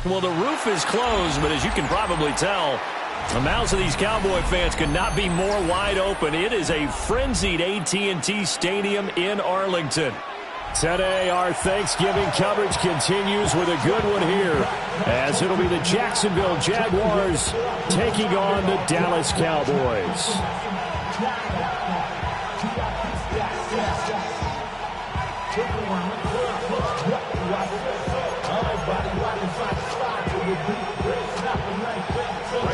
Well, the roof is closed, but as you can probably tell, the mouths of these Cowboy fans could not be more wide open. It is a frenzied AT&T Stadium in Arlington. Today, our Thanksgiving coverage continues with a good one here, as it'll be the Jacksonville Jaguars taking on the Dallas Cowboys.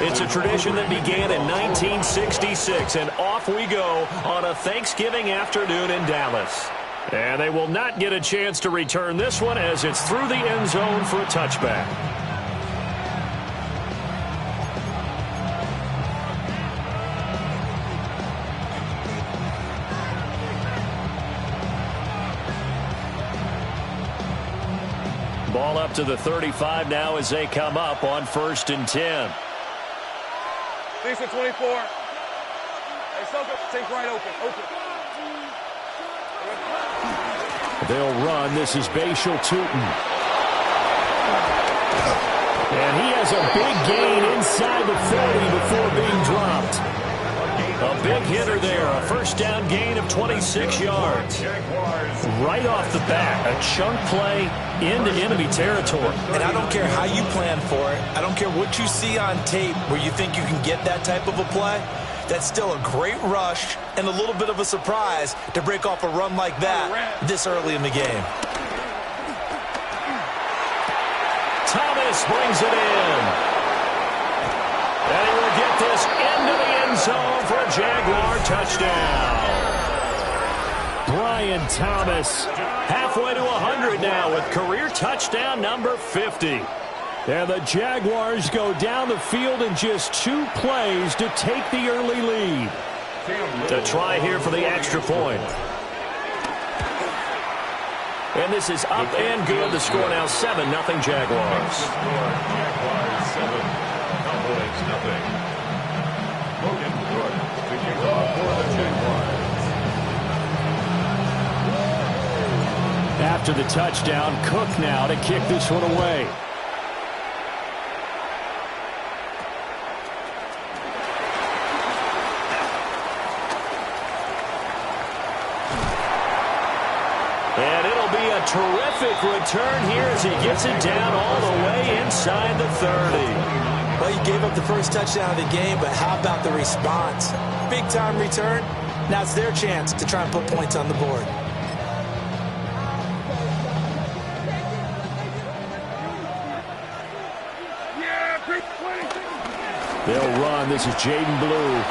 It's a tradition that began in 1966, and off we go on a Thanksgiving afternoon in Dallas. And they will not get a chance to return this one as it's through the end zone for a touchback. Ball up to the 35 now as they come up on 1st and 10. Things at 24. Hey, Soka, take right open. They'll run. This is Bashal Tootin. And he has a big gain inside the 30 before being dropped. A big hitter there. A first down gain of 26 yards. Right off the bat, a chunk play into enemy territory. And I don't care how you plan for it. I don't care what you see on tape where you think you can get that type of a play. That's still a great rush and a little bit of a surprise to break off a run like that this early in the game. Thomas brings it in. And he will get this into the end zone for a Jaguar touchdown. Brian Thomas halfway to 100 now with career touchdown number 50. And the Jaguars go down the field in just 2 plays to take the early lead. To try here for the extra point. And this is up and good. The score now 7-0 Jaguars. Jaguars 7, Cowboys nothing. Logan Cook to kick off for the Jaguars. After the touchdown, Cook now to kick this one away. And it'll be a terrific return here as he gets it down all the way inside the 30. Well, he gave up the first touchdown of the game, but how about the response? Big-time return. Now it's their chance to try and put points on the board. They'll run. This is Jaden Blue.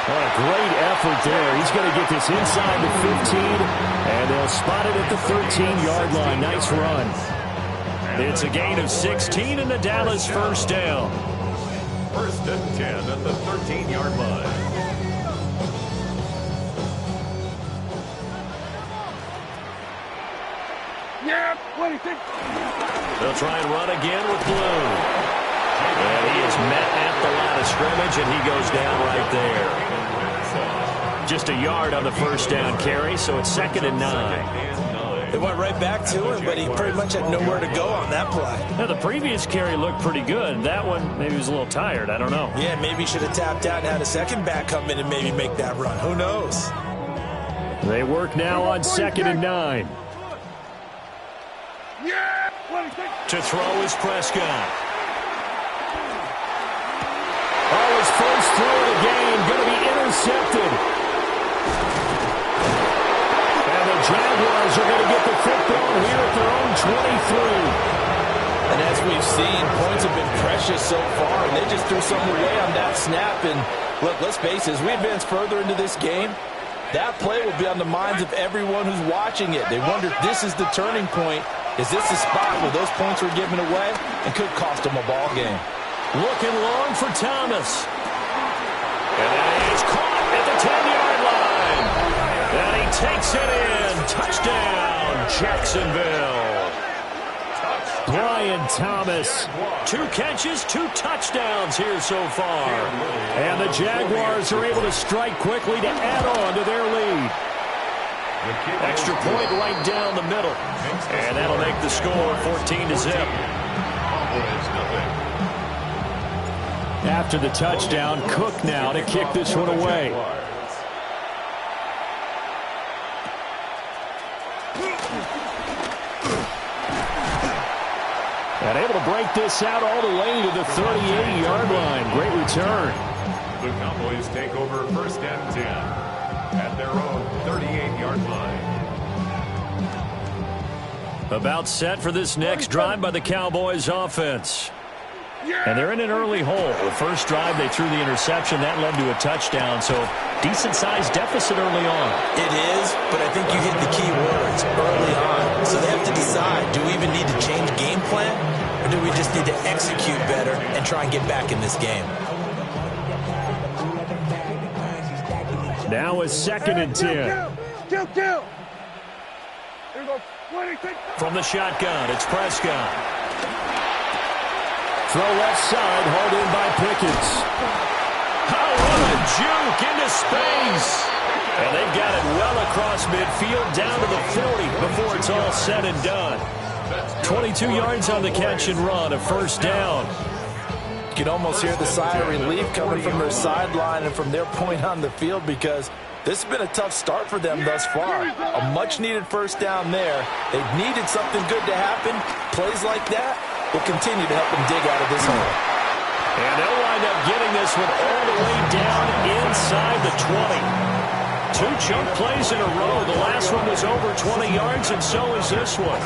What a great effort there. He's going to get this inside the 15, and they'll spot it at the 13-yard line. Nice run. It's a gain of 16 and the Dallas first down. 1st and 10 at the 13-yard line. They'll try and run again with Blue. And he is met at the line of scrimmage, and he goes down right there. Just a yard on the first down carry, so it's 2nd and 9. They went right back to him, but he pretty much had nowhere to go on that play. Now, the previous carry looked pretty good. That one, maybe he was a little tired. I don't know. Yeah, maybe he should have tapped out and had a second back come in and maybe make that run. Who knows? They work now on 2nd and 9. To throw is Prescott. Oh, his first throw of the game going to be intercepted. And the Jaguars are going to get the football here at their own 23. And as we've seen, points have been precious so far, and they just threw something away on that snap. And look, let's face it, as we advance further into this game, that play will be on the minds of everyone who's watching it. They wonder if this is the turning point. Is this the spot where those points were given away and could cost them a ball game? Looking long for Thomas. And he's caught at the 10-yard line. And he takes it in. Touchdown, Jacksonville. Brian Thomas. 2 catches, 2 touchdowns here so far. And the Jaguars are able to strike quickly to add on to their lead. Extra point right down the middle. And that'll make the score 14-0. Cowboys nothing. After the touchdown, Cook now to kick this one away. And able to break this out all the way to the 38-yard line. Great return. The Cowboys take over first and 10 at their own 38-yard line. About set for this next drive by the Cowboys offense. And they're in an early hole. The first drive, they threw the interception. That led to a touchdown, so decent-sized deficit early on. It is, but I think you hit the key words early on. So they have to decide, do we even need to change game plan, or do we just need to execute better and try and get back in this game? Now a 2nd and 10. Kill. From the shotgun, it's Prescott. Throw left side, hauled in by Pickens. Oh, what a juke into space. And they've got it well across midfield down to the 40 before it's all said and done. 22 yards on the catch and run, a first down. You can almost hear the sigh of relief coming from their sideline and from their point on the field, because this has been a tough start for them thus far. A much-needed first down there. They've needed something good to happen. Plays like that will continue to help them dig out of this hole. And they'll wind up getting this one all the way down inside the 20. 2 chunk plays in a row. The last one was over 20 yards, and so is this one.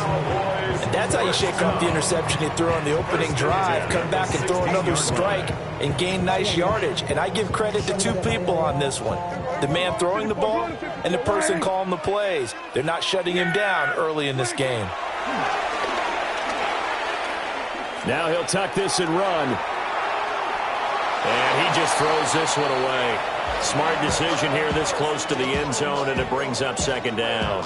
And that's how you shake off the interception you threw on the opening drive. Come back and throw another strike and gain nice yardage. And I give credit to 2 people on this one. The man throwing the ball and the person calling the plays. They're not shutting him down early in this game. Now he'll tuck this and run. And he just throws this one away. Smart decision here this close to the end zone, and it brings up 2nd down.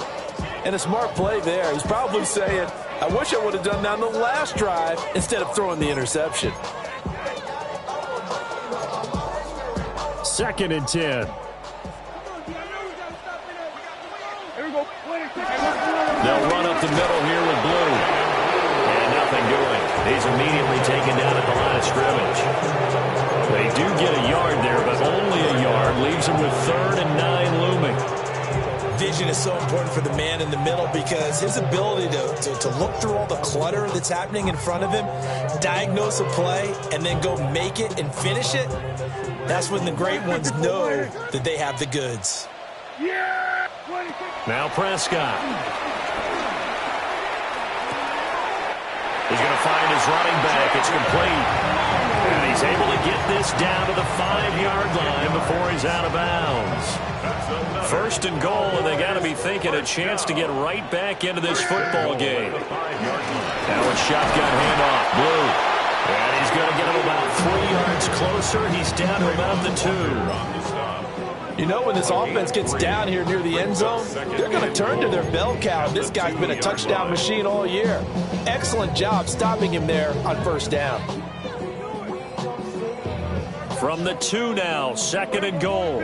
And a smart play there. He's probably saying, I wish I would have done that on the last drive instead of throwing the interception. 2nd and 10. They'll run up the middle here with Blue. And nothing doing. He's immediately taken down at the line of scrimmage. They do get a yard there, but only a yard. Leaves them with 3rd and 9 looming. Vision is so important for the man in the middle, because his ability to look through all the clutter that's happening in front of him, diagnose a play, and then go make it and finish it, that's when the great ones know that they have the goods. Now Prescott. He's going to find his running back. It's complete. And he's able to get this down to the 5-yard line before he's out of bounds. 1st and goal, and they got to be thinking a chance to get right back into this football game. Now it's shotgun handoff. Blue. And he's going to get him about 3 yards closer. He's down to about the 2. You know, when this offense gets down here near the end zone, they're going to turn to their bell cow. This guy's been a touchdown machine all year. Excellent job stopping him there on 1st down. From the 2 now, 2nd and goal.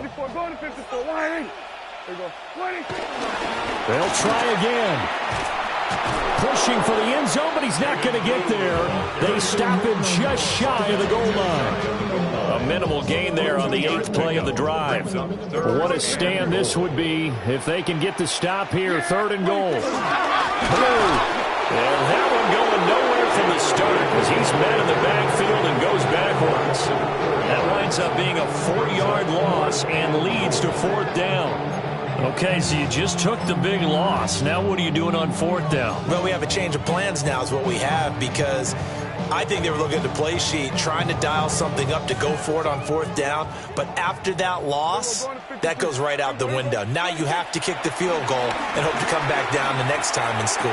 They'll try again. Pushing for the end zone, but he's not going to get there. They stop him just shy of the goal line. A minimal gain there on the 8th play of the drive. What a stand this would be if they can get the stop here. 3rd and goal. Blue. And that one going nowhere from the start, as he's met in the backfield and goes backwards. That winds up being a 4-yard loss and leads to 4th down. Okay, so you just took the big loss. Now what are you doing on 4th down? Well, we have a change of plans now is what we have, because I think they were looking at the play sheet, trying to dial something up to go for it on 4th down. But after that loss, that goes right out the window. Now you have to kick the field goal and hope to come back down the next time and score.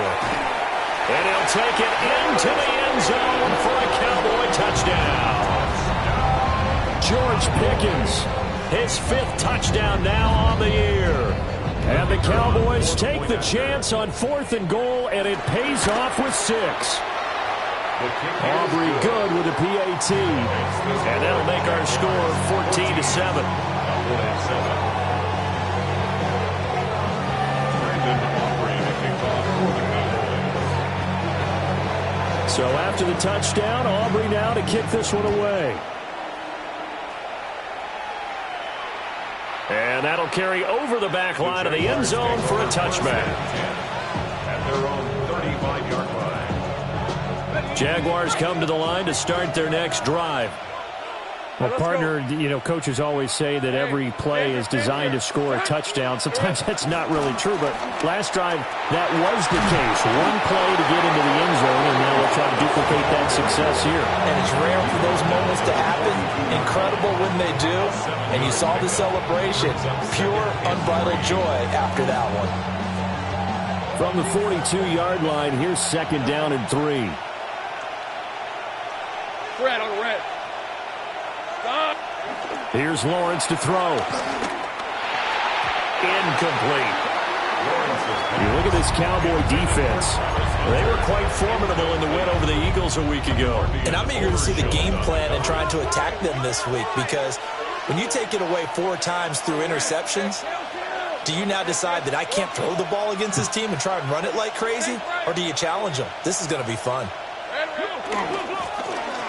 And he'll take it into the end zone for a Cowboy touchdown. George Pickens, his 5th touchdown now on the year. And the Cowboys take the chance on 4th and goal, and it pays off with 6. Aubrey good with a PAT. And that'll make our score 14-7. So after the touchdown, Aubrey now to kick this one away. And that'll carry over the back line of the end zone for a touchback. At their own 35-yard line. Jaguars come to the line to start their next drive. Well, partner, you know, coaches always say that every play is designed to score a touchdown. Sometimes that's not really true, but last drive, that was the case. One play to get into the end zone, and now they'll try to duplicate that success here. And it's rare for those moments to happen. Incredible when they do. And you saw the celebration. Pure, unbridled joy after that one. From the 42-yard line, here's 2nd down and 3. Red on the red. Stop. Here's Lawrence to throw. Incomplete. You look at this Cowboy defense. They were quite formidable in the win over the Eagles a week ago. And I'm eager to see the game plan and trying to attack them this week, because when you take it away 4 times through interceptions, do you now decide that I can't throw the ball against this team and try and run it like crazy? Or do you challenge them? This is going to be fun.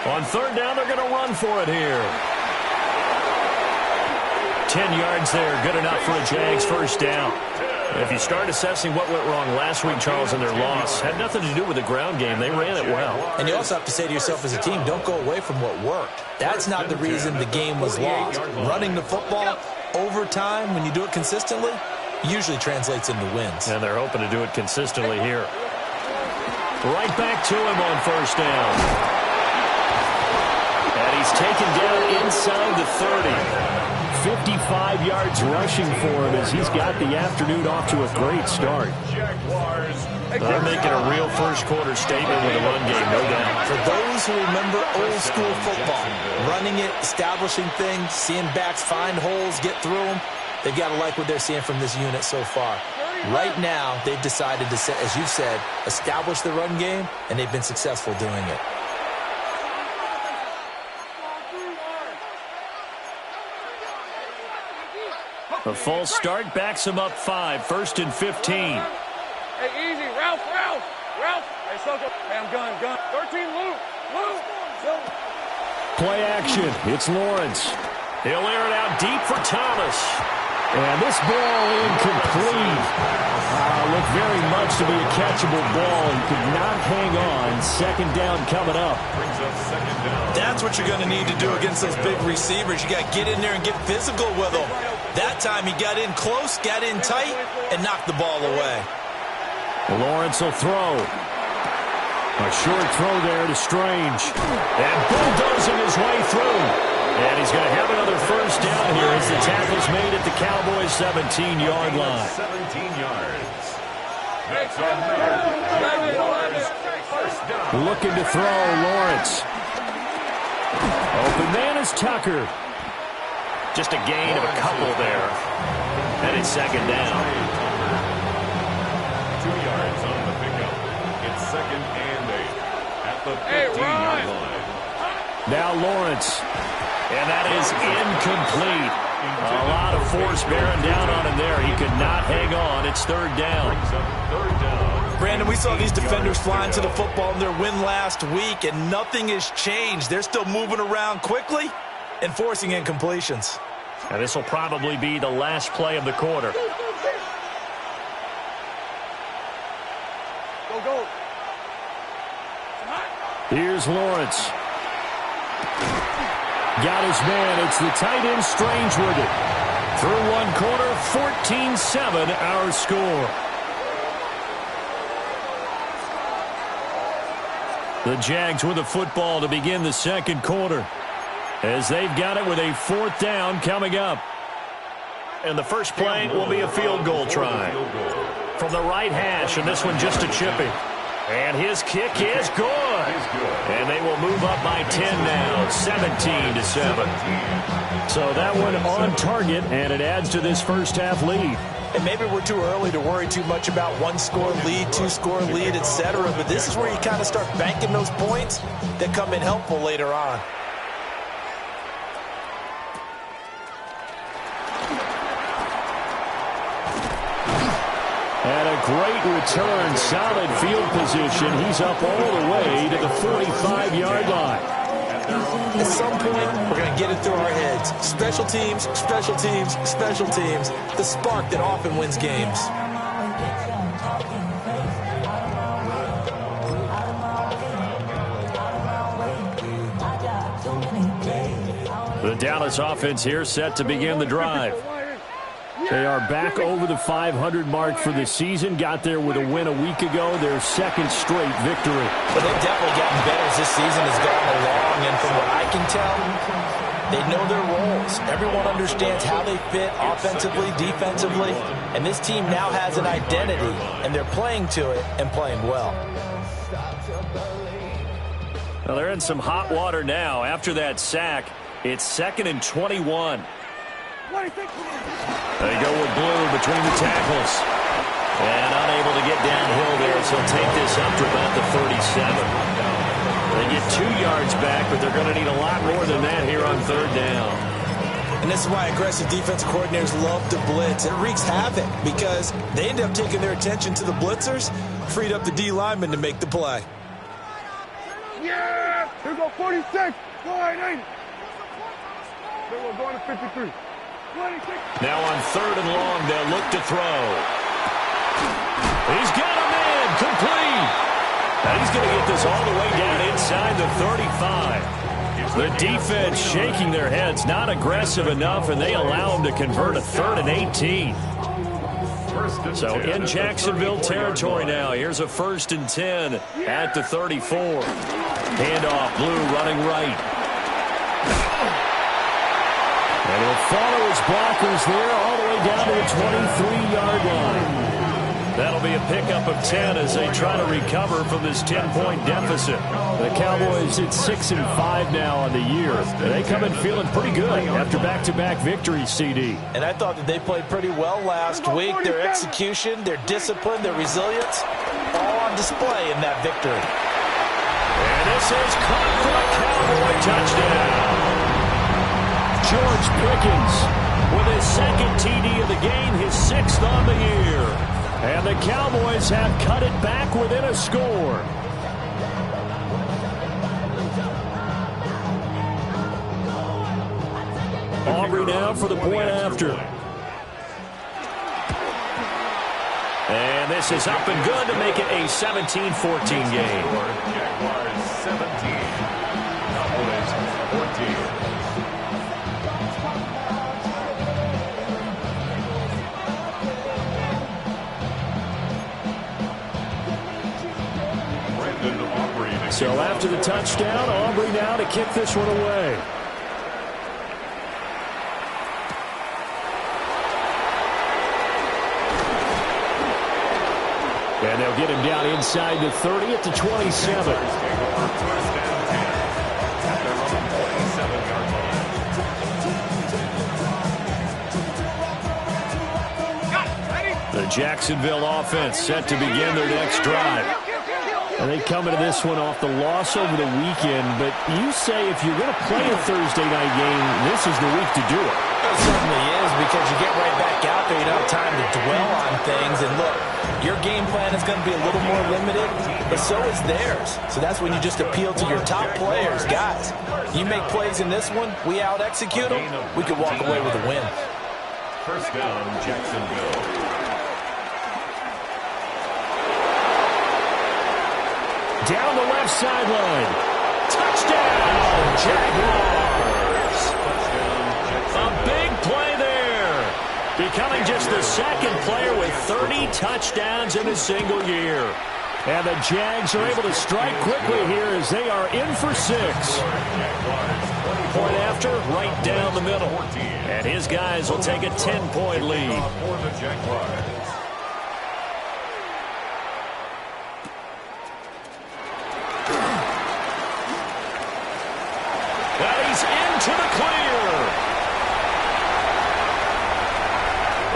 On 3rd down, they're going to run for it here. 10 yards there, good enough for a Jags first down. If you start assessing what went wrong last week, Charles, in their loss, had nothing to do with the ground game. They ran it well. And you also have to say to yourself as a team, don't go away from what worked. That's not the reason the game was lost. Running the football over time, when you do it consistently, usually translates into wins. And they're hoping to do it consistently here. Right back to him on 1st down. And he's taken down inside the 30. 55 yards rushing for him as he's got the afternoon off to a great start. They're making a real first-quarter statement with the run game, no doubt. For those who remember old-school football, running it, establishing things, seeing backs find holes, get through them, they've got to like what they're seeing from this unit so far. Right now, they've decided to, as you've said, establish the run game, and they've been successful doing it. A false start backs him up 5, 1st and 15. Hey, easy. Ralph. Hey, Soko. Hey, I'm gun. 13, Luke. Play action. It's Lawrence. He'll air it out deep for Thomas. And this ball incomplete. Looked very much to be a catchable ball. He could not hang on. 2nd down coming up. That's what you're going to need to do against those big receivers. You got to get in there and get physical with them. That time he got in close, got in tight, and knocked the ball away. Lawrence will throw. A short throw there to Strange. And bulldozing his way through. And he's going to have another first down here as the tackle's made at the Cowboys' 17-yard line. 17 yards. Looking to throw, Lawrence. Open man is Tucker. Just a gain of a couple there. And it's 2nd down. 2 yards on the pickup. It's 2nd and 8 at the 15-yard line. Now Lawrence. And that is incomplete. A lot of force bearing down on him there. He could not hang on. It's 3rd down. Brandon, we saw these defenders flying to the football in their win last week, and nothing has changed. They're still moving around quickly and forcing incompletions. And this will probably be the last play of the quarter. Go. Here's Lawrence. Got his man. It's the tight end Strange with it. Through one quarter, 14-7 our score. The Jags with the football to begin the 2nd quarter, as they've got it with a 4th down coming up. And the first play will be a field goal try from the right hash, and this one just a chipping. And his kick is good. And they will move up by 10 now, 17-7. So that one on target, and it adds to this first half lead. And maybe we're too early to worry too much about 1-score lead, 2-score lead, etc. But this is where you kind of start banking those points that come in helpful later on. And a great return, solid field position. He's up all the way to the 45-yard line. At some point, we're going to get it through our heads. Special teams, special teams, special teams. The spark that often wins games. The Dallas offense here set to begin the drive. They are back over the 500 mark for the season. Got there with a win a week ago. Their second straight victory. But they've definitely gotten better as this season has gone along. And from what I can tell, they know their roles. Everyone understands how they fit offensively, defensively. And this team now has an identity. And they're playing to it and playing well. Well, they're in some hot water now. After that sack, it's 2nd and 21. They go with Blue between the tackles. And unable to get downhill there, so he'll take this up to about the 37. They get 2 yards back, but they're going to need a lot more than that here on 3rd down. And this is why aggressive defense coordinators love to blitz. It wreaks havoc because they end up taking their attention to the blitzers, freed up the D lineman to make the play. Yeah! Here we go, 46. Go ahead, 80. We're going to 53. 26. Now on 3rd and long, they'll look to throw. He's got a man complete. And he's going to get this all the way down inside the 35. The defense shaking their heads, not aggressive enough, and they allow him to convert a 3rd and 18. So in Jacksonville territory now. Here's a 1st and 10 at the 34. Handoff, Blue running right. And he'll follow his blockers there all the way down to the 23-yard line. That'll be a pickup of 10 as they try to recover from this 10-point deficit. The Cowboys at 6-5 now on the year. They come in feeling pretty good after back-to-back victories, CD. And I thought that they played pretty well last week. Their execution, their discipline, their resilience, all on display in that victory. And this is caught for a Cowboy touchdown. George Pickens with his 2nd TD of the game, his 6th on the year. And the Cowboys have cut it back within a score. Aubrey now for the point after. And this is up and good to make it a 17-14 game. Jaguars 17, Cowboys 14. So after the touchdown, Aubrey now to kick this one away. And they'll get him down inside the 30 at the 27. The Jacksonville offense set to begin their next drive. And they come into this one off the loss over the weekend, but you say if you're going to play a Thursday night game, this is the week to do it. It certainly is, because you get right back out there. You don't have time to dwell on things. And look, your game plan is going to be a little more limited, but so is theirs. So that's when you just appeal to your top players. Guys, you make plays in this one, we out-execute them, we could walk away with a win. 1st down, Jacksonville. Down the left sideline. Touchdown, Jaguars. A big play there. Becoming just the 2nd player with 30 touchdowns in a single year. And the Jags are able to strike quickly here as they are in for 6. Point after, right down the middle. And his guys will take a 10-point lead. For the Jaguars. Well, he's into the clear.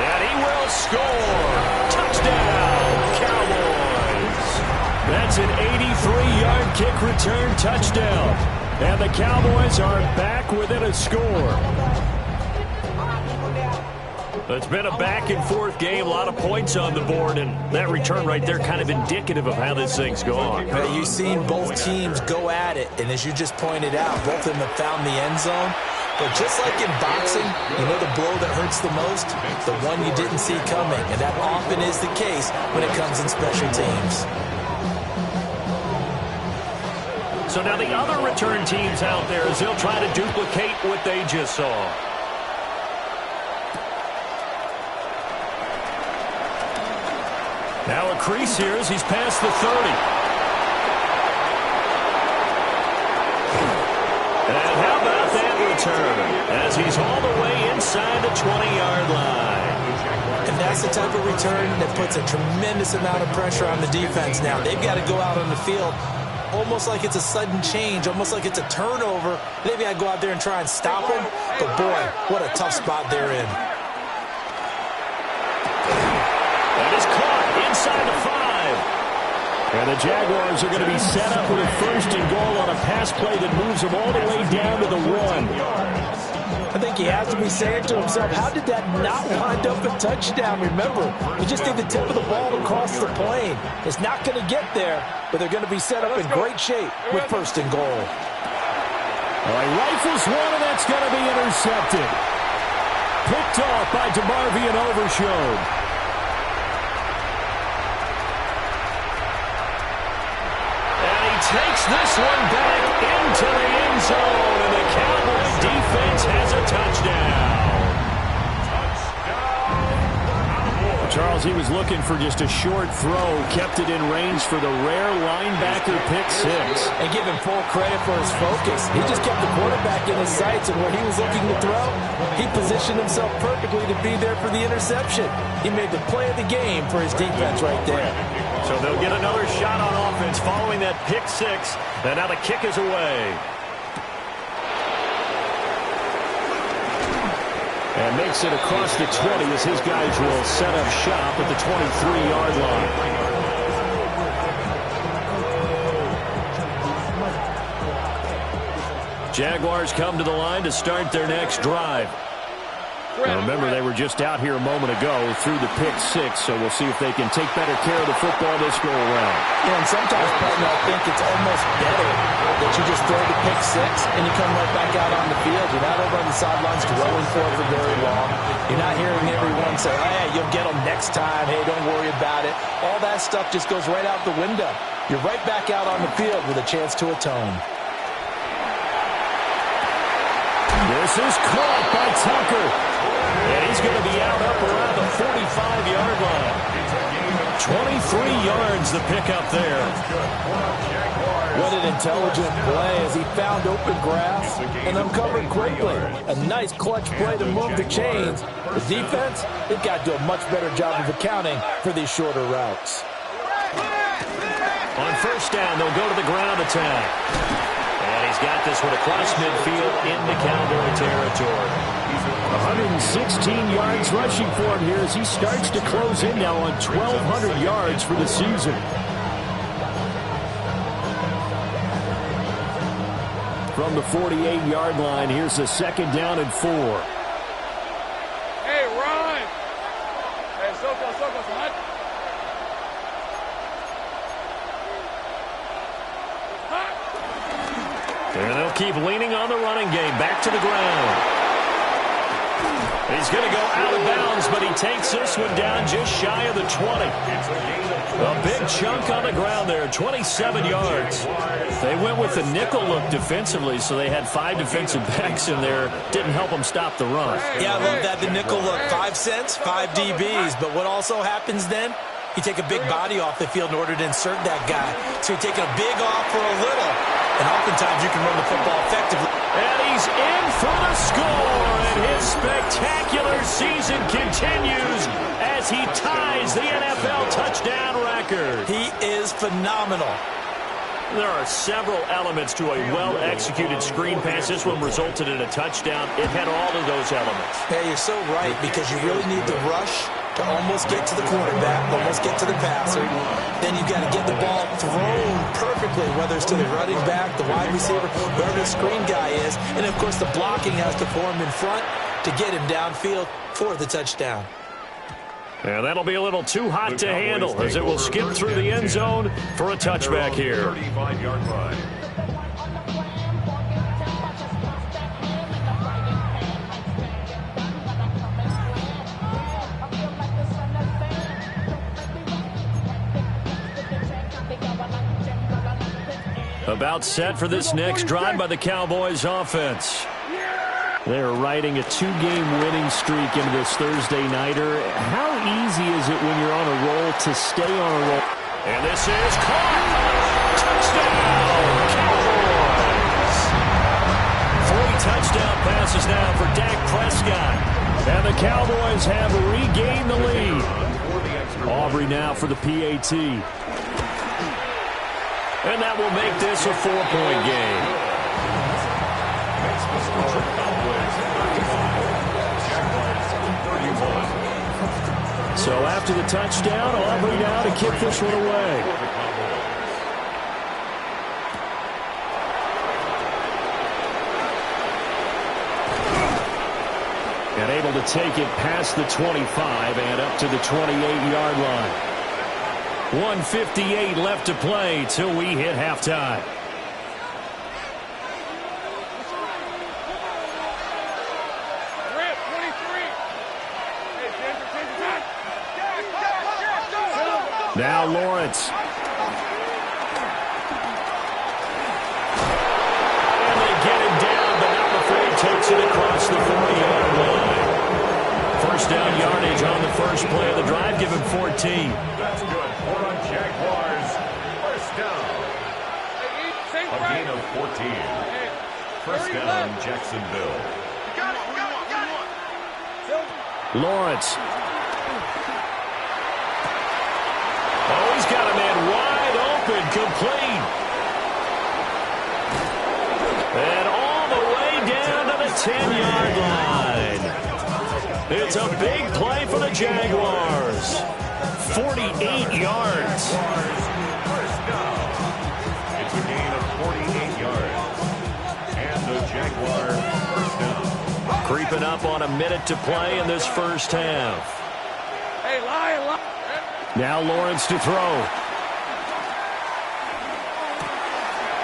And he will score. Touchdown, Cowboys. That's an 83-yard kick return touchdown. And the Cowboys are back within a score. It's been a back-and-forth game, a lot of points on the board, and that return right there kind of indicative of how this thing's gone. You've seen both teams go at it, and as you just pointed out, both of them have found the end zone. But just like in boxing, you know the blow that hurts the most? The one you didn't see coming, and that often is the case when it comes in special teams. So now the other return teams out there as they'll try to duplicate what they just saw. Now a crease here as he's past the 30. And how about that return as he's all the way inside the 20-yard line. And that's the type of return that puts a tremendous amount of pressure on the defense now. They've got to go out on the field almost like it's a sudden change, almost like it's a turnover. Maybe I go out there and try and stop them. But, boy, what a tough spot they're in. That is caught inside the 5. And the Jaguars are going to be set up with a 1st and goal on a pass play that moves them all the way down to the 1. I think he has to be saying to himself, how did that not wind up a touchdown? Remember, he just did the tip of the ball across the plane. It's not going to get there, but they're going to be set up in great shape with 1st and goal. Well, he rifles one, and that's going to be intercepted. Picked off by DeMarvion Overshown. Takes this one back into the end zone, and the Cowboy defense has a touchdown. Charles, he was looking for just a short throw, kept it in range for the rare linebacker pick 6. And give him full credit for his focus. He just kept the quarterback in his sights, and where he was looking to throw, he positioned himself perfectly to be there for the interception. He made the play of the game for his defense right there. So they'll get another shot on offense following that pick 6. And now the kick is away. And makes it across the 20 as his guys will set up shop at the 23-yard line. Jaguars come to the line to start their next drive. Now remember, they were just out here a moment ago through the pick 6, so we'll see if they can take better care of the football this go around. Yeah, and sometimes, partner, I think it's almost better that you just throw the pick 6 and you come right back out on the field. You're not over on the sidelines dwelling for it for very long. You're not hearing everyone say, hey, you'll get them next time. Hey, don't worry about it. All that stuff just goes right out the window. You're right back out on the field with a chance to atone. This is caught by Tucker. And he's going to be out up around the 45-yard line. 23 yards the pickup there. What an intelligent play as he found open grass and uncovered quickly. A nice clutch play to move the chains. The defense, they've got to do a much better job of accounting for these shorter routes. On 1st down, they'll go to the ground attack. And he's got this one across midfield into Cowboy territory. 116 yards rushing for him here as he starts to close in now on 1,200 yards for the season. From the 48-yard line, here's the 2nd down and 4. Hey, run! Hey, circle, son. And they'll keep leaning on the running game. Back to the ground. He's going to go out of bounds, but he takes this one down just shy of the 20. A big chunk on the ground there, 27 yards. They went with the nickel look defensively, so they had 5 defensive backs in there. Didn't help them stop the run. Yeah, I love that, the nickel look. 5 cents, 5 DBs. But what also happens then? You take a big body off the field in order to insert that guy. So you're taking a big off for a little. And oftentimes you can run the football effectively. And he's in for the score. And his spectacular season continues as he ties the NFL touchdown record. He is phenomenal. There are several elements to a well-executed screen pass. This one resulted in a touchdown. It had all of those elements. Yeah, you're so right, because you really need the rush to almost get to the quarterback, almost get to the passer. Then you've got to get the ball thrown perfectly, whether it's to the running back, the wide receiver, whoever the screen guy is. And, of course, the blocking has to form in front to get him downfield. for the touchdown. And that'll be a little too hot to handle as it will skip through the end zone for a touchback here. 35-yard line. About set for this next drive by the Cowboys offense. They're riding a two-game winning streak into this Thursday nighter. How easy is it when you're on a roll to stay on a roll? And this is caught. Touchdown, Cowboys. 3 touchdown passes now for Dak Prescott. And the Cowboys have regained the lead. Aubrey now for the PAT. And that will make this a 4-point game. So after the touchdown, Aubrey now to kick this one away. And able to take it past the 25 and up to the 28-yard line. 1:58 left to play till we hit halftime. Now Lawrence. And they get him down, but not before he takes it across the 40-yard line. First down yardage on the first play of the drive. Give him 14. That's good for the Jaguars. First down. A gain of 14. First down, Jacksonville. Lawrence. Oh, he's got a man wide open, complete. And all the way down to the 10-yard line. It's a big play for the Jaguars. 48 yards. First down. It's a gain of 48 yards. And the Jaguars first down. Creeping up on a minute to play in this first half. Hey, Lion. Now Lawrence to throw.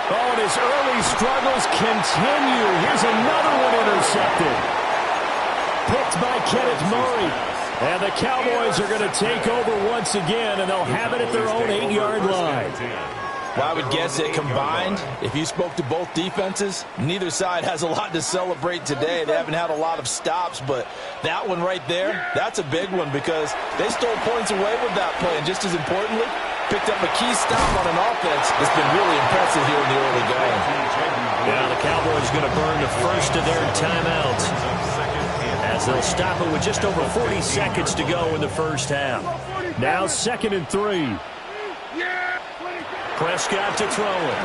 Oh, and his early struggles continue. Here's another one intercepted. Picked by Kenneth Murray. And the Cowboys are going to take over once again, and they'll have it at their own 8-yard line. Well, I would guess that combined, if you spoke to both defenses, neither side has a lot to celebrate today. They haven't had a lot of stops, but that one right there, that's a big one because they stole points away with that play. And just as importantly, picked up a key stop on an offense that's been really impressive here in the early going. Now the Cowboys going to burn the first of their timeouts as they'll stop it with just over 40 seconds to go in the first half. Now 2nd and 3. Prescott to throw it.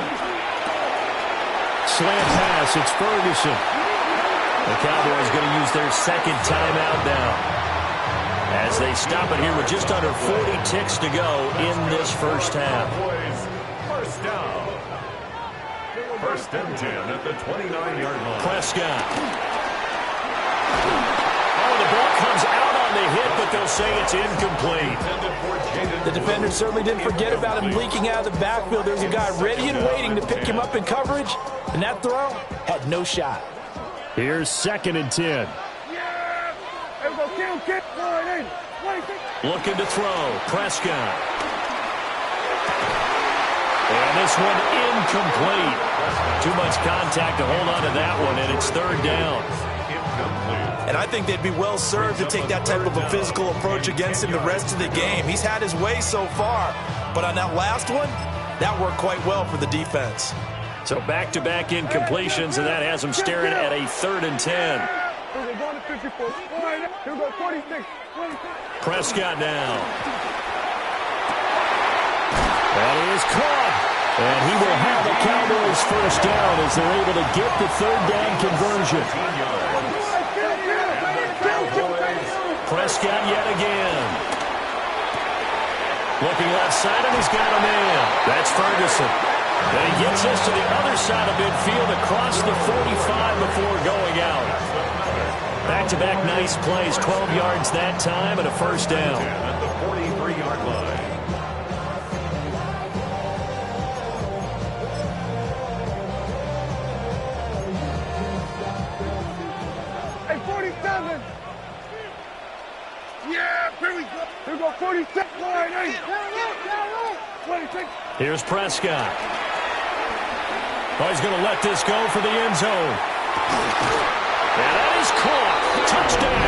Slant pass, it's Ferguson. The Cowboys going to use their second timeout now as they stop it here with just under 40 ticks to go in this first half. First down. First and 10 at the 29-yard line. Prescott. Oh, the ball comes out on the hit, but they'll say it's incomplete. The defender certainly didn't forget about him leaking out of the backfield. There's a guy ready and waiting to pick him up in coverage, and that throw had no shot. Here's 2nd and 10. Looking to throw. Prescott. And this one incomplete. Too much contact to hold on to that one, and it's 3rd down. And I think they'd be well served to take that type of a physical approach against him the rest of the game. He's had his way so far, but on that last one, that worked quite well for the defense. So back-to-back incompletions, and that has him staring at a 3rd and 10. Prescott now. That is caught. And he will have the Cowboys first down as they're able to get the 3rd down conversion. Prescott yet again. Looking left side, and he's got a man. That's Ferguson. And he gets us to the other side of midfield across the 45 before going out. Back-to-back nice plays, 12 yards that time and a first down. At the 43-yard line. Hey, 47. Yeah, here we go. Here we go, 46. Line, hey. 26. Here's Prescott. Oh, he's going to let this go for the end zone. And that is caught. Touchdown,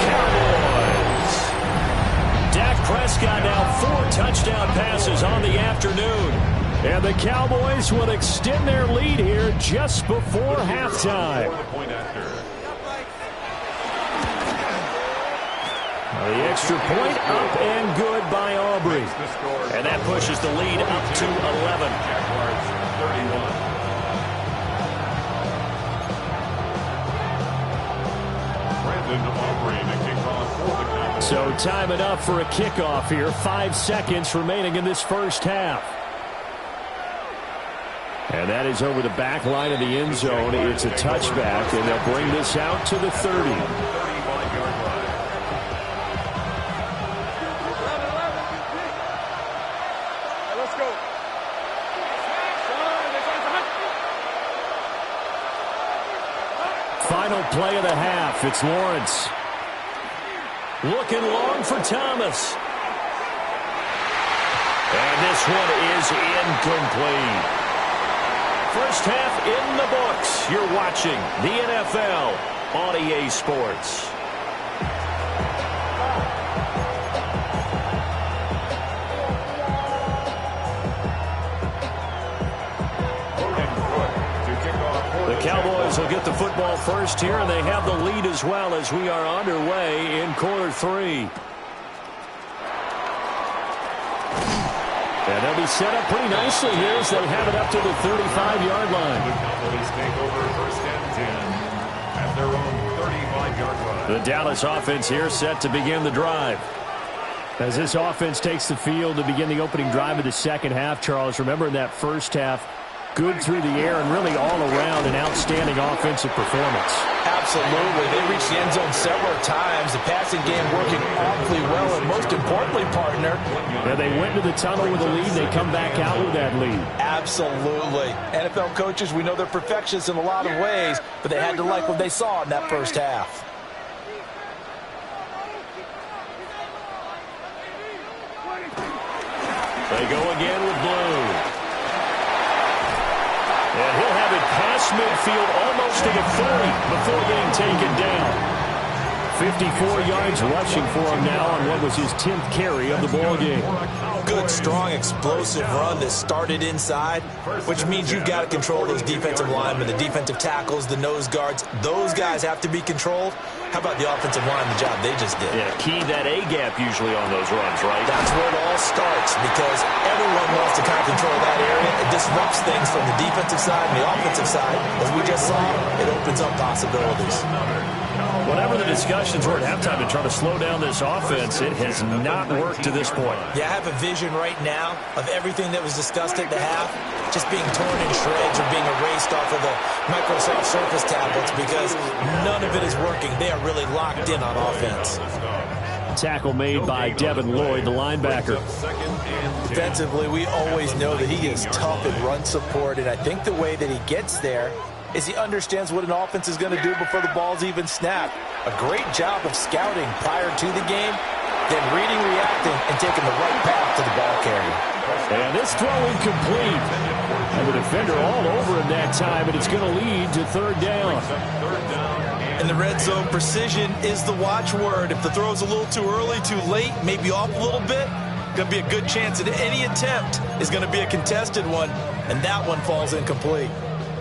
Cowboys. Dak Prescott now 4 touchdown passes on the afternoon. And the Cowboys will extend their lead here just before halftime. The extra point up and good by Aubrey. And that pushes the lead up to 11. Jaguars 31. So time enough for a kickoff here. 5 seconds remaining in this first half. And that is over the back line of the end zone. It's a touchback, and they'll bring this out to the 30. 35-yard line. Let's go. Final play of the half. It's Lawrence. Looking long for Thomas. And this one is incomplete. First half in the books. You're watching the NFL on EA Sports. The Cowboys will get the football first here, and they have the lead as well as we are underway in quarter 3. And they'll be set up pretty nicely here as they have it up to the 35-yard line. The Cowboys take over first and 10 at their own 35-yard line. The Dallas offense here set to begin the drive. As this offense takes the field to begin the opening drive of the second half, Charles, remember in that first half, good through the air and really all around an outstanding offensive performance. Absolutely. They reached the end zone several times. The passing game working awfully well, and most importantly, partner. Yeah, they went to the tunnel with a lead. They come back out with that lead. Absolutely. NFL coaches, we know they're perfectionists in a lot of ways, but they had to like what they saw in that first half. They go again with Blue. And he'll have it past midfield almost to the 40 before getting taken down. 54 yards rushing for him now on what was his 10th carry of the ballgame. Good, strong, explosive run that started inside, which means you've got to control those defensive linemen, the defensive tackles, the nose guards. Those guys have to be controlled. How about the offensive line, the job they just did? Yeah, key that A-gap usually on those runs, right? That's where it all starts because everyone wants to kind of control that area. It disrupts things from the defensive side and the offensive side. As we just saw, it opens up possibilities. Whatever the discussions were at halftime to try to slow down this offense, it has not worked to this point. Yeah, I have a vision right now of everything that was discussed at the half just being torn in shreds or being erased off of the Microsoft Surface tablets because none of it is working. They are really locked in on offense. Tackle made by Devin Lloyd, the linebacker. Defensively, we always know that he is tough in run support, and I think the way that he gets there is he understands what an offense is going to do before the ball's even snapped. A great job of scouting prior to the game, then reading, reacting, and taking the right path to the ball carrier. And this throw incomplete. And the defender all over him that time, and it's going to lead to third down. In the red zone, precision is the watchword. If the throw's a little too early, too late, maybe off a little bit, going to be a good chance that any attempt is going to be a contested one, and that one falls incomplete.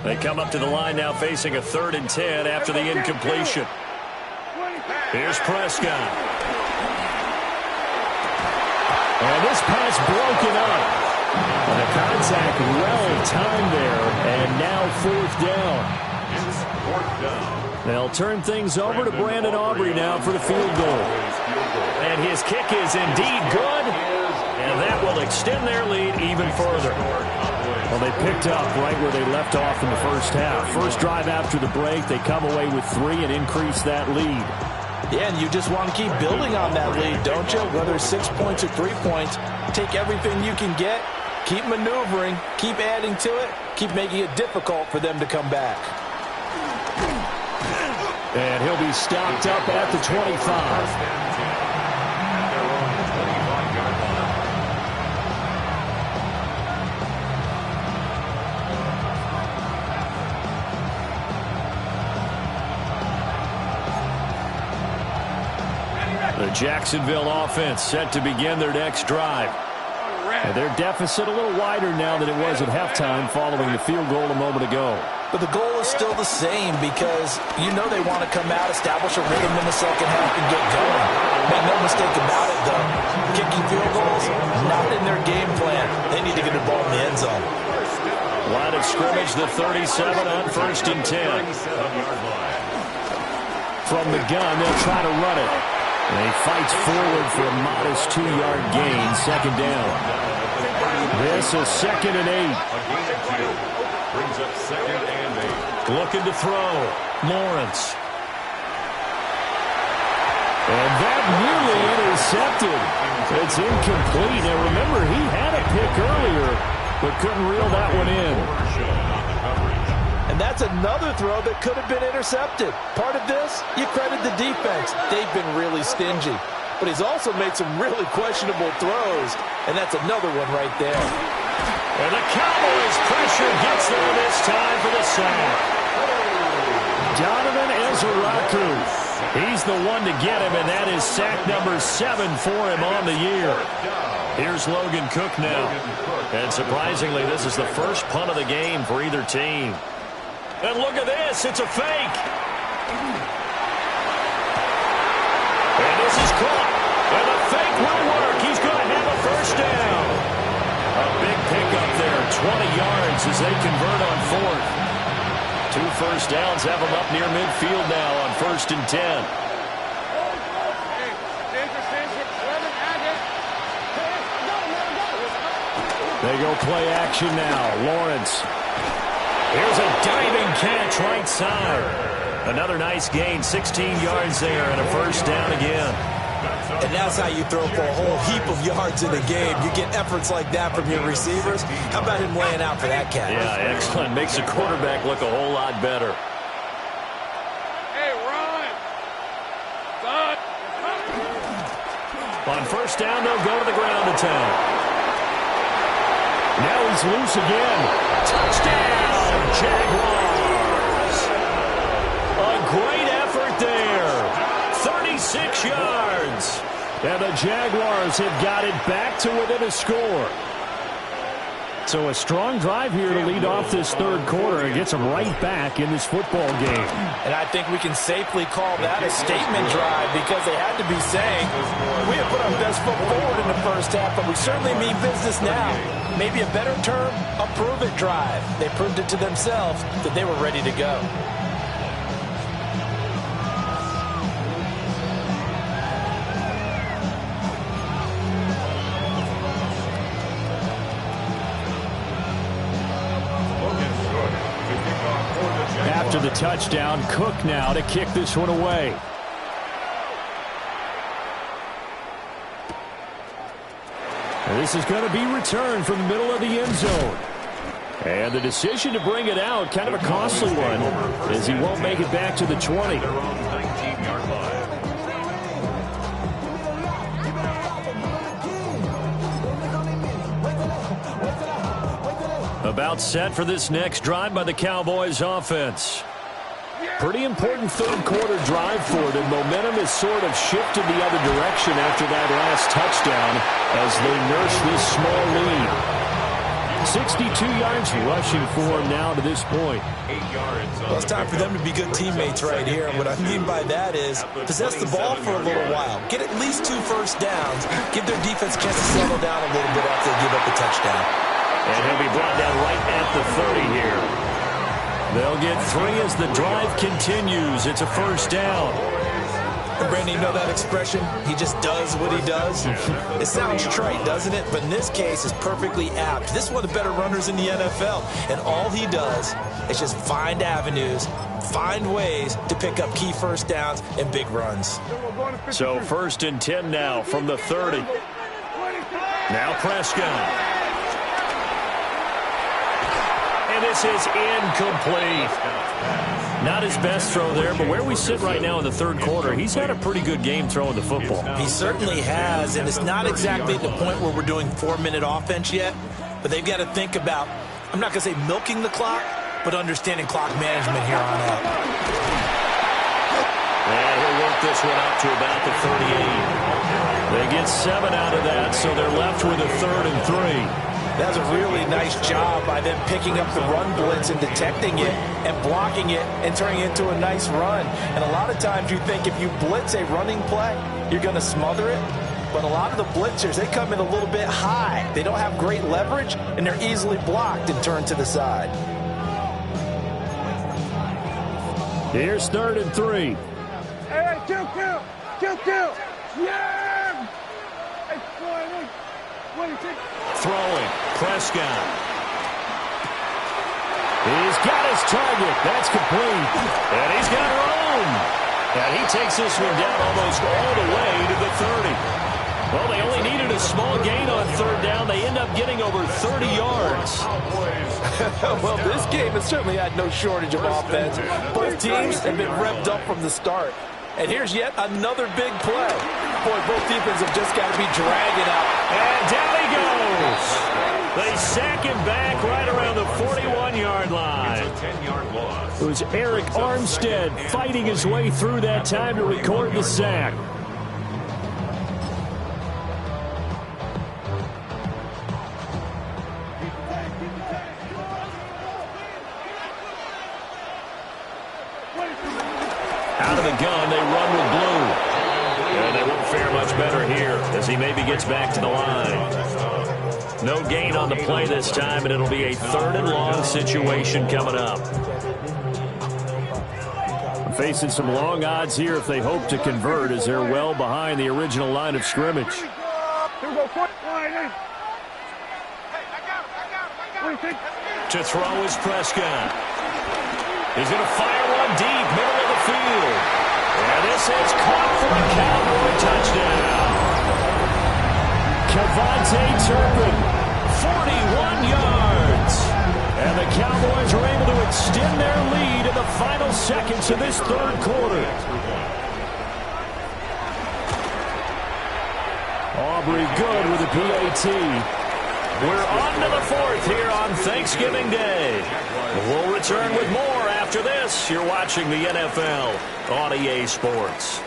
They come up to the line now facing a 3rd and 10 after the incompletion. Here's Prescott. And this pass broken up. And the contact well timed there. And now 4th down. It's 4th down. They'll turn things over to Brandon Aubrey now for the field goal. And his kick is indeed good. And that will extend their lead even further. Well, they picked up right where they left off in the first half. First drive after the break, they come away with 3 and increase that lead. Yeah, and you just want to keep building on that lead, don't you? Whether it's 6 points or 3 points, take everything you can get, keep maneuvering, keep adding to it, keep making it difficult for them to come back. And he'll be stopped up at the 25. The Jacksonville offense set to begin their next drive. And their deficit a little wider now than it was at halftime following the field goal a moment ago. But the goal is still the same because you know they want to come out, establish a rhythm in the second half, and get going. Make no mistake about it, though. Kicking field goals, not in their game plan. They need to get the ball in the end zone. Line of scrimmage, the 37 on 1st and 10. From the gun, they'll try to run it. And he fights forward for a modest 2-yard gain, second down. This is 2nd and 8. Brings up 2nd and 8. Looking to throw. Lawrence. And that nearly intercepted. It's incomplete. Now remember, he had a pick earlier, but couldn't reel that one in. And that's another throw that could have been intercepted. Part of this, you credit the defense. They've been really stingy. But he's also made some really questionable throws, and that's another one right there. And the Cowboys pressure gets there this time for the sack. Donovan Ezeraku. He's the one to get him, and that is sack number 7 for him on the year. Here's Logan Cook now. And surprisingly, this is the first punt of the game for either team. And look at this. It's a fake. And this is caught. And the fake will work. He's going to have a first down. A big pickup there. 20 yards as they convert on 4th. 2 first downs have them up near midfield now on 1st and 10. They go play action now. Lawrence. Here's a diving catch right side. Another nice gain, 16 yards there, and a first down again. And that's how you throw for a whole heap of yards in the game. You get efforts like that from your receivers. How about him laying out for that catch? Yeah, excellent. Makes the quarterback look a whole lot better. Hey, run! Son! On first down, they'll go to the ground attack. Now he's loose again. Touchdown, Jaguars. A great effort there. 36 yards. And the Jaguars have got it back to within a score. So a strong drive here to lead off this third quarter and gets them right back in this football game. And I think we can safely call that a statement drive because they had to be saying, we have put our best foot forward in the first half, but we certainly mean business now. Maybe a better term, a prove-it drive. They proved it to themselves that they were ready to go. After the touchdown, Cook now to kick this one away. And this is going to be returned from the middle of the end zone. And the decision to bring it out, kind of a costly one, as he won't make it back to the 20. About set for this next drive by the Cowboys offense. Pretty important third quarter drive for them. Momentum has sort of shifted the other direction after that last touchdown as they nurse this small lead. 62 yards rushing for them now to this point. Well, it's time for them to be good teammates right here. What I mean by that is possess the ball for a little while. Get at least 2 first downs. Give their defense a chance to settle down a little bit after they give up a touchdown. And he'll be brought down right at the 30 here. They'll get 3 as the drive continues. It's a first down. And Brandon, you know that expression? He just does what he does. It sounds trite, doesn't it? But in this case, it's perfectly apt. This is one of the better runners in the NFL. And all he does is just find avenues, find ways to pick up key first downs and big runs. So 1st and 10 now from the 30. Now Prescott. And this is incomplete. Not his best throw there, but where we sit right now in the third quarter, he's had a pretty good game throwing the football. He certainly has, and it's not exactly at the point where we're doing 4-minute offense yet, but they've got to think about, I'm not going to say milking the clock, but understanding clock management here on out. And he'll work this one up to about the 38. They get 7 out of that, so they're left with a 3rd and 3. That's a really nice job by them picking up the run blitz and detecting it and blocking it and turning it into a nice run. And a lot of times you think if you blitz a running play, you're going to smother it. But a lot of the blitzers, they come in a little bit high. They don't have great leverage, and they're easily blocked and turned to the side. Here's 3rd and 3. Hey, kill. Yeah! Hey, Throwing. Prescott. He's got his target. That's complete. And he's got room. And he takes this one down almost all the way to the 30. Well, they only needed a small gain on 3rd down. They end up getting over 30 yards. Well, this game has certainly had no shortage of offense. Both teams have been revved up from the start. And here's yet another big play. Boy, both defenses have just got to be dragging out. And down he goes. They sack him back right around the 41-yard line. It was Eric Armstead fighting his way through that time to record the sack. Out of the gun, they run with blue. And they won't fare much better here as he maybe gets back to the line. No gain on the play this time, and it'll be a 3rd and long situation coming up. Facing some long odds here if they hope to convert as they're well behind the original line of scrimmage. To throw is Prescott. He's going to fire one deep, middle of the field. And this is caught for a Cowboy touchdown. Cavante Turpin, 41 yards. And the Cowboys are able to extend their lead in the final seconds of this 3rd quarter. Aubrey good with a PAT. We're on to the 4th here on Thanksgiving Day. We'll return with more after this. You're watching the NFL on EA Sports.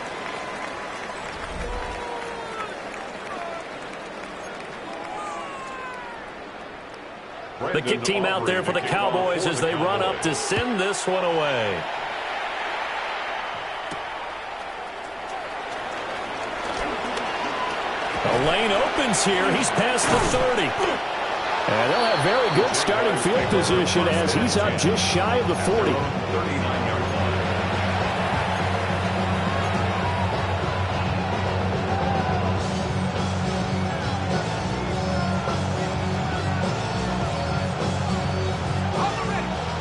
The kick team out there for the Cowboys as they run up to send this one away. The lane opens here. He's past the 30. And they'll have very good starting field position as he's up just shy of the 40.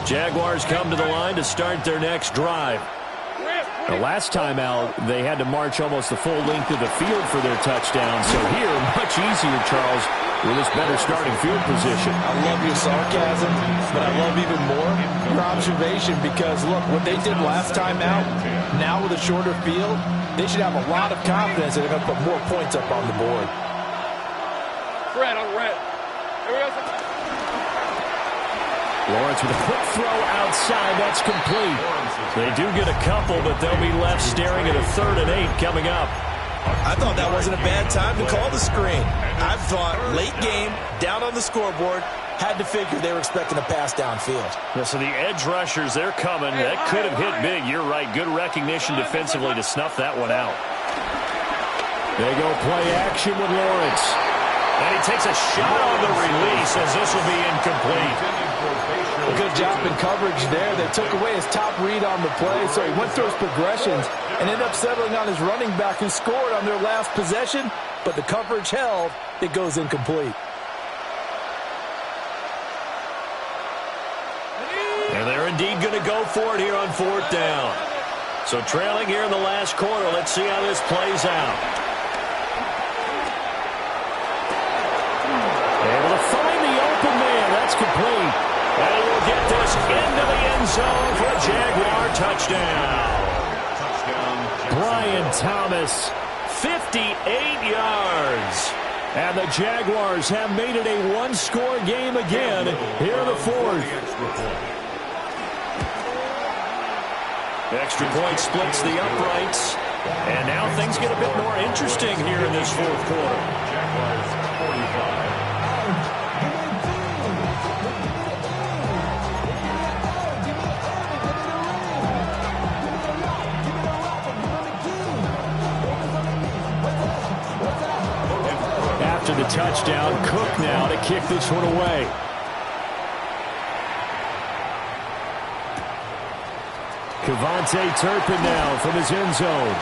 Jaguars come to the line to start their next drive. The last time out, they had to march almost the full length of the field for their touchdown. So here, much easier, Charles, with this better starting field position. I love your sarcasm, but I love even more your observation because, look, what they did last time out, now with a shorter field, they should have a lot of confidence that they're going to put more points up on the board. Red on red. Here we go. Lawrence with a quick throw outside. That's complete. They do get a couple, but they'll be left staring at a 3rd and 8 coming up. I thought that wasn't a bad time to call the screen. I thought late game, down on the scoreboard, had to figure they were expecting a pass downfield. Yeah, so the edge rushers, they're coming. That could have hit big. You're right. Good recognition defensively to snuff that one out. They go play action with Lawrence. And he takes a shot on the release as this will be incomplete. Good job in coverage there. They took away his top read on the play, so he went through his progressions and ended up settling on his running back who scored on their last possession, but the coverage held. It goes incomplete. And they're indeed going to go for it here on 4th down. So trailing here in the last quarter. Let's see how this plays out. Able to find the open man. That's complete. And he will get this into the end zone for a Jaguar touchdown. Brian Thomas, 58 yards. And the Jaguars have made it a one-score game again here in the 4th. Extra point splits the uprights. And now things get a bit more interesting here in this 4th quarter. Jaguars 45. After the touchdown, Cook now to kick this one away. Kevontae Turpin now from his end zone.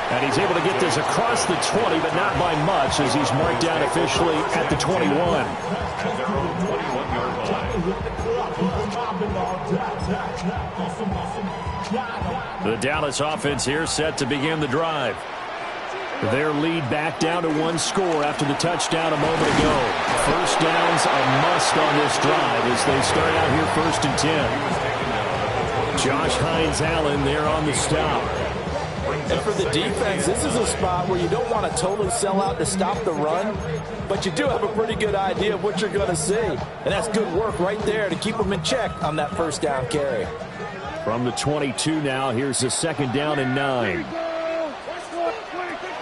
And he's able to get this across the 20, but not by much, as he's marked down officially at the 21. At their own 21-yard line. The Dallas offense here set to begin the drive. Their lead back down to one score after the touchdown a moment ago. First down's a must on this drive as they start out here 1st and 10. Josh Hines-Allen there on the stop. And for the defense, this is a spot where you don't want to totally sell out to stop the run, but you do have a pretty good idea of what you're going to see. And that's good work right there to keep them in check on that first down carry. From the 22 now, here's the 2nd down and 9.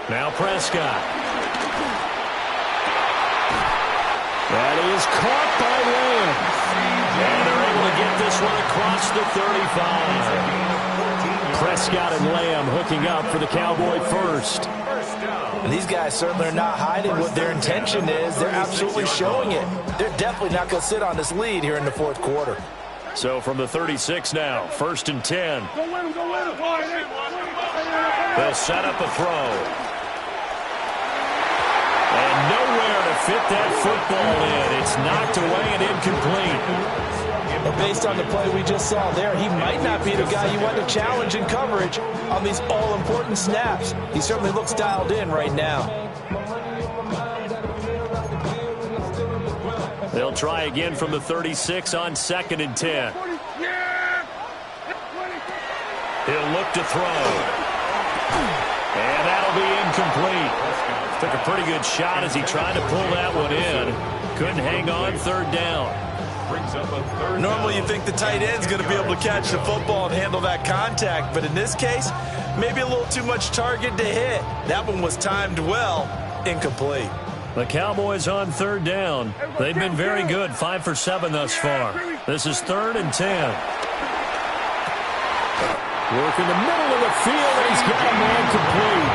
Now Prescott. That is caught by Lamb. And they're able to get this one across the 35. Prescott and Lamb hooking up for the Cowboy first. And these guys certainly are not hiding what their intention is. They're absolutely showing it. They're definitely not going to sit on this lead here in the 4th quarter. So from the 36 now, 1st and 10. They'll set up a throw. And nowhere to fit that football in. It's knocked away and incomplete. But based on the play we just saw there, he might not be the guy you want to challenge in coverage on these all-important snaps. He certainly looks dialed in right now. They'll try again from the 36 on 2nd and 10. He'll look to throw. And that'll be incomplete. Took a pretty good shot as he tried to pull that one in. Couldn't hang on 3rd down. Normally you think the tight end's going to be able to catch the football and handle that contact, but in this case, maybe a little too much target to hit. That one was timed well. Incomplete. The Cowboys on 3rd down. They've been very good, 5 for 7 thus far. This is 3rd and 10. Work in the middle of the field, and he's got a man complete.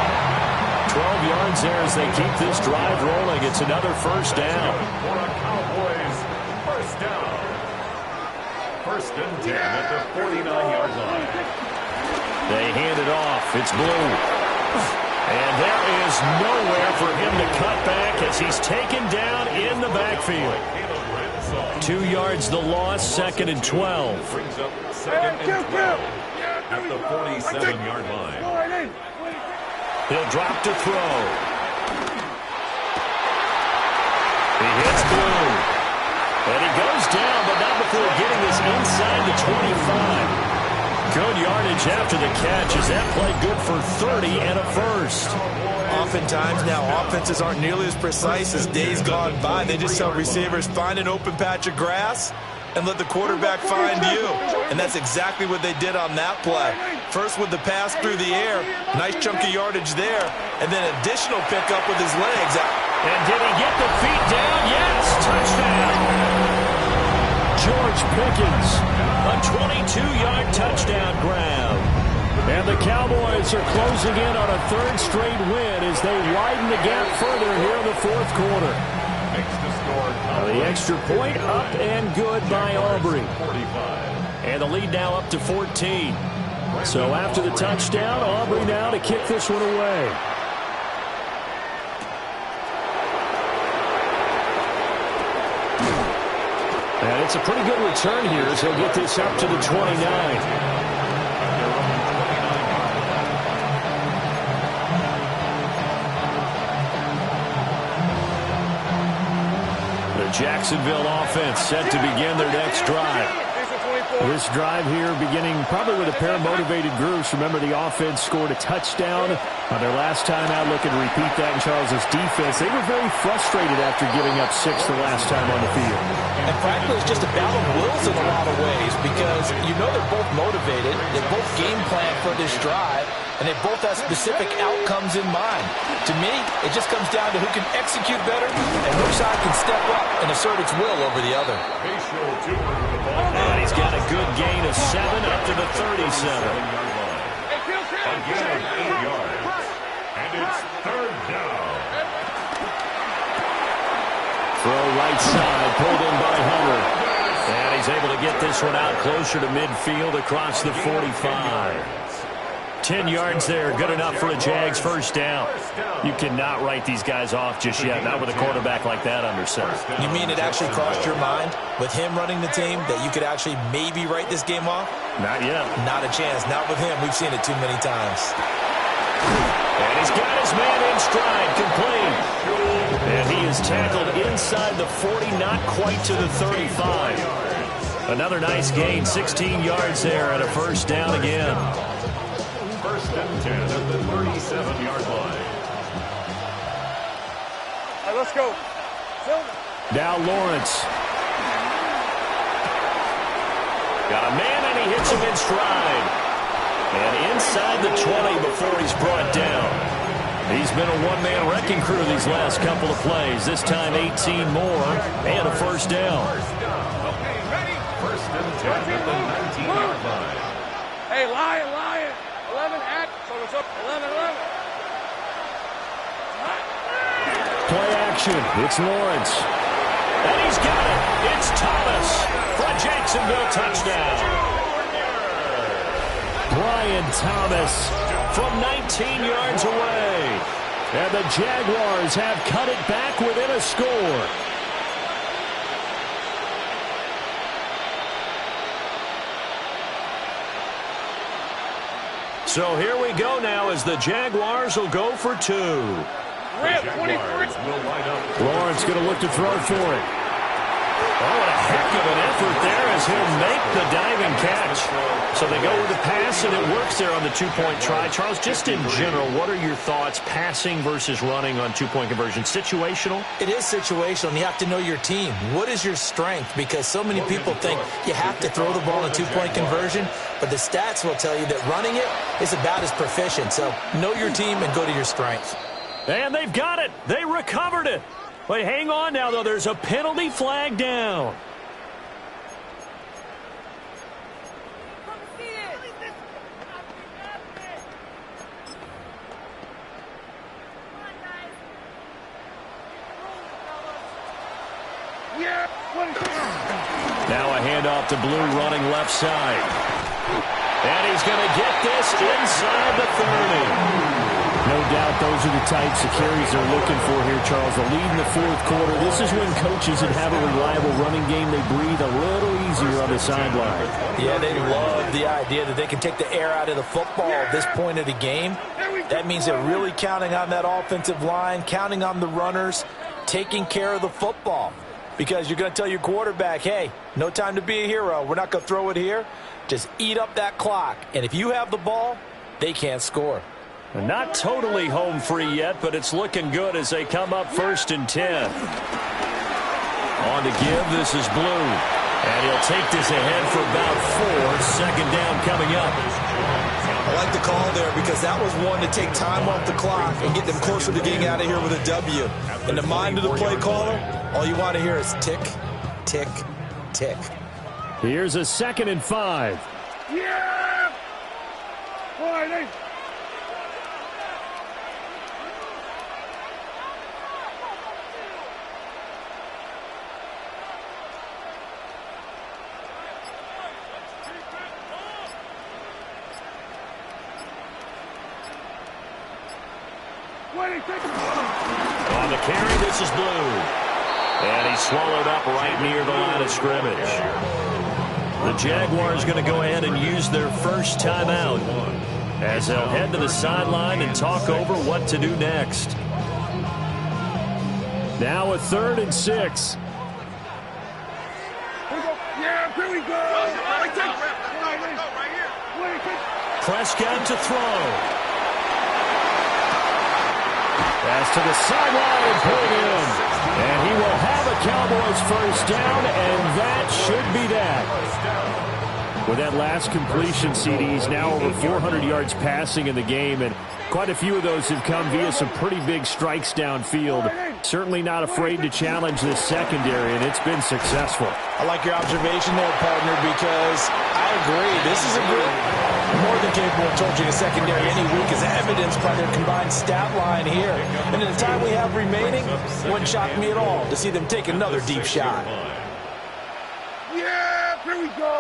12 yards there as they keep this drive rolling. It's another first down. For a Cowboys first down. 1st and 10 at the 49-yard line. They hand it off. It's Blue. And there is nowhere for him to cut back as he's taken down in the backfield. 2 yards the loss, 2nd and 12. Brings up 2nd and 12 at the 47-yard line. He'll drop to throw. He hits Blue. And he goes down, but not before getting this inside the 25. Good yardage after the catch. Is that play good for 30 and a first? Oftentimes now offenses aren't nearly as precise as days gone by. They just tell receivers, find an open patch of grass and let the quarterback find you. And that's exactly what they did on that play. First with the pass through the air, nice chunk of yardage there, and then additional pickup with his legs. And did he get the feet down? Yes, touchdown. George Pickens, a 22-yard touchdown grab. And the Cowboys are closing in on a 3rd straight win as they widen the gap further here in the 4th quarter. The extra point up and good by Aubrey. 45. And the lead now up to 14. So after the touchdown, Aubrey now to kick this one away. And it's a pretty good return here as he'll get this up to the 29. Jacksonville offense set to begin their next drive. This drive here beginning probably with a pair of motivated groups. Remember, the offense scored a touchdown on their last time out. Looking to repeat that in Charles's defense. They were very frustrated after giving up 6 the last time on the field. And frankly, it's just a battle of wills in a lot of ways because you know they're both motivated. They both game plan for this drive, and they both have specific outcomes in mind. To me, it just comes down to who can execute better and which side can step up and assert its will over the other. And he's got a good gain of 7 up to the 37. Again, 8 yards. And it's third down. Throw right side, pulled in by Hunter. And he's able to get this one out closer to midfield across the 45. 10 yards there, good enough for a Jags first down. You cannot write these guys off just yet, not with a quarterback like that under center. You mean it actually crossed your mind with him running the team that you could actually maybe write this game off? Not yet. Not a chance. Not with him. We've seen it too many times. And he's got his man in stride, complete. And he is tackled inside the 40, not quite to the 35. Another nice gain, 16 yards there and a first down again. First and 10 at the 37-yard line. All right, let's go. Now Lawrence. Got a man, and he hits him in stride. And inside the 20 before he's brought down. He's been a one-man wrecking crew these last couple of plays. This time 18 more and a first down. First and 10 at the 19-yard line. Hey, Lion. 11 at. So it's up 11. Play action. It's Lawrence. And he's got it. It's Thomas for a Jacksonville touchdown. Brian Thomas from 19 yards away. And the Jaguars have cut it back within a score. So here we go now as the Jaguars will go for 2. Lawrence going to look to throw for it. Oh, what a heck of an effort there as he'll make the diving catch. So they go with the pass, and it works there on the two-point try. Charles, just in general, what are your thoughts passing versus running on two-point conversion? Situational? It is situational, and you have to know your team. What is your strength? Because so many people think you have to throw the ball in a two-point conversion, but the stats will tell you that running it is about as proficient. So know your team and go to your strength. And they've got it. They recovered it. Wait, hang on now, though. There's a penalty flag down. Now a handoff to Blue running left side. And he's going to get this inside the 30. No doubt those are the types of carries they're looking for here, Charles. The lead in the fourth quarter. This is when coaches that have a reliable running game, they breathe a little easier on the sideline. Yeah, they love the idea that they can take the air out of the football at this point of the game. That means they're really counting on that offensive line, counting on the runners, taking care of the football. Because you're going to tell your quarterback, hey, no time to be a hero. We're not going to throw it here. Just eat up that clock. And if you have the ball, they can't score. Not totally home free yet, but it's looking good as they come up 1st and 10. On to give, this is Blue. And he'll take this ahead for about 4. Second down coming up. I like the call there because that was one to take time off the clock and get them closer to getting out of here with a W. In the mind of the play caller, all you want to hear is tick, tick, tick. Here's a 2nd and 5. Yeah! Boy, On the carry, this is Blue. And he's swallowed up right near the line of scrimmage. The Jaguars going to go ahead and use their first timeout as they'll head to the sideline and talk over what to do next. Now a 3rd and 6. Yeah, here we go. Prescott to throw. Pass to the sideline, pulled in. And he will have a Cowboys first down, and that should be that. With that last completion, CDs now over 400 yards passing in the game, and quite a few of those have come via some pretty big strikes downfield. Certainly not afraid to challenge this secondary, and it's been successful. I like your observation there, partner, because I agree. This is a group more than capable of torching a secondary any week, as evidenced by their combined stat line here. And in the time we have remaining, it wouldn't shock me at all to see them take another deep shot. Yeah, here we go.